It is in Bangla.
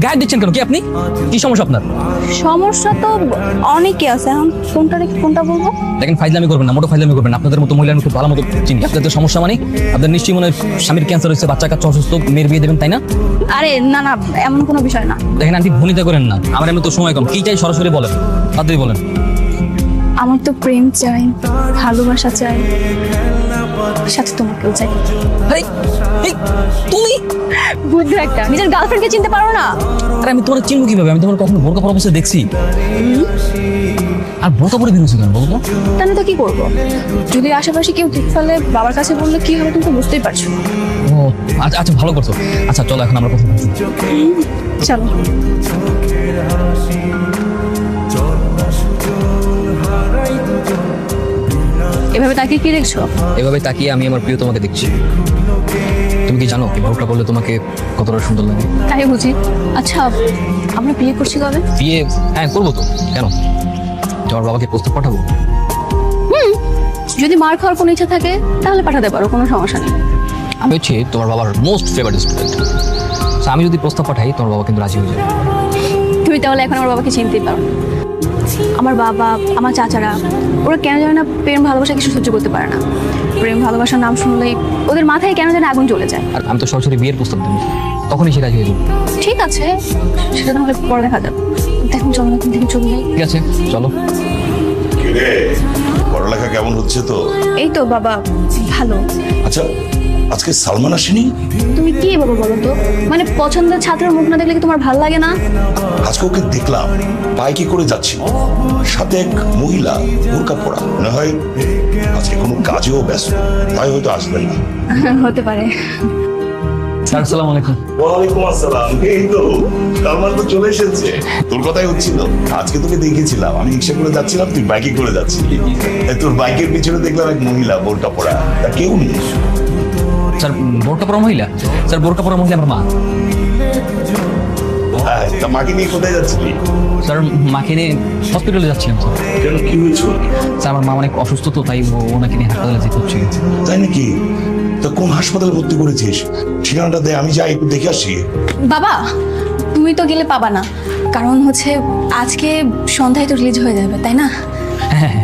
গায়ে দিচ্ছেন কেন? কি আপনি কি সমস্যা আপনার? সমস্যা তো অনেকই আছে, এখন কোনটা রেখে কোনটা বলবো? দেখেন, ফাইজলামি করবেন না, মোটো ফাইজলামি করবেন না। আপনাদের মতো মহিলা আমি খুব ভালো মতো চিনি। আপনাদের সমস্যা মানে আপনার নিশ্চয়ই মনে হয় স্বামীর ক্যান্সার হয়েছে, বাচ্চা কাচ্চা অসুস্থ, মেয়ের বিয়ে দেবেন, তাই না? আরে না না, এমন কোনো বিষয় না। দেখেন আন্টি, ভনিতা করেন না। আমার এমনি তো সময় কম। কি চাই সরাসরি বলেন, তাড়াতাড়ি বলেন। আমার তো প্রেম চাই, ভালোবাসা চাই, সাথে তোমাকেও চাই। আরে এই তুমি বুদ্ধ একটা, নিজের গার্লফ্রেন্ডকে চিনতে পারো না? আরে আমি তোমার চিনবো কিভাবে? আমি তোমার কখনো বোরকা পরা অবস্থায় দেখছি? আর বোরকা পরে বেরোছো কেন বলতো? তাহলে তো কি করবো? যদি আশেপাশে কেউ দেখে ফেলে, বাবার কাছে বললে কি হবে তুমি তো বুঝতেই পারছো। ও আচ্ছা আচ্ছা, ভালো করছো। আচ্ছা চলো এখন আমরা কথা বলছি। চলো। এভাবে তাকিয়ে কি দেখছো? এভাবে তাকিয়ে আমি আমার প্রিয় তোমাকে দেখছি। তুমি কি জানো কি বোরকা পরলে তোমাকে কতটা সুন্দর লাগে? তাই বুঝি। আচ্ছা, আমরা বিয়ে করছি কবে? বিয়ে হ্যাঁ করবো তো। কেন, তোমার বাবাকে প্রস্তাব পাঠাবো? যদি মার খাওয়ার কোনো ইচ্ছা থাকে তাহলে পাঠাতে পারো, কোনো সমস্যা নেই। আমি হচ্ছে তোমার বাবার মোস্ট ফেভারিট স্টুডেন্ট। আমি যদি প্রস্তাব পাঠাই তোমার বাবা কিন্তু রাজি হয়ে যাবে। তুমি তাহলে এখন আমার বাবাকে চিনতেই পারো না। আমার বাবা, আমার চাচারা, ওরা কেন জানে না প্রেম ভালোবাসা কিছু সহ্য করতে পারে না। প্রেম ভালোবাসার নাম শুনলেই ওদের মাথায় কেন যেন আগুন জ্বলে যায়। আর আমি তো সরাসরি বিয়ের প্রস্তাব দেবো, তখনই সে রাজি হয়ে যাবে। ঠিক আছে, সেটা তাহলে পরে দেখা যাবে। দেখুন চলো, এখন থেকে চলে যাই। ঠিক আছে চলো। কিরে, পড়ালেখা কেমন হচ্ছে তো? এই তো বাবা, ভালো। আচ্ছা, আজকে সালমান আসেনি? তুমি কি বাবা বলো তো, মানে পছন্দের ছাত্রের মুখ না দেখলে কি তোমার ভালো লাগে না? আজকে ওকে দেখলাম বাইকে করে যাচ্ছি, সাথে এক মহিলা বোরকা পরা। মনে হয় আজকে কোনো কাজেও ব্যস্ত, তাই হয়তো আসবেন না। হতে পারে। স্যার আসসালামু আলাইকুম। ওয়ালাইকুম আসসালাম। এই তো সালমান তো চলে এসেছে। তোর কথাই হচ্ছিল, আজকে তোকে দেখেছিলাম, আমি রিক্সা করে যাচ্ছিলাম, তুই বাইকে করে যাচ্ছিলি। তোর বাইকের পিছনে দেখলাম এক মহিলা বোরকা পরা, তা কেউ নেই? স্যার বোরকা পরা মহিলা? স্যার বোরকা পরা মহিলা আমার মা। হ্যাঁ, তা মাকে নিয়ে কোথায় যাচ্ছিলি? স্যার মাকে নিয়ে হসপিটালে যাচ্ছিলাম স্যার। কেন, কি হয়েছিল? স্যার আমার মা অনেক অসুস্থ তো, তাই ওনাকে নিয়ে হাসপাতালে যেতে হচ্ছে। তাই নাকি? তা কোন হাসপাতালে ভর্তি করেছিস? ঠিকানাটা দে, আমি যাই একটু দেখে আসি। বাবা, তুমি তো গেলে পাবা না, কারণ হচ্ছে আজকে সন্ধ্যায় তো রিলিজ হয়ে যাবে, তাই না? হ্যাঁ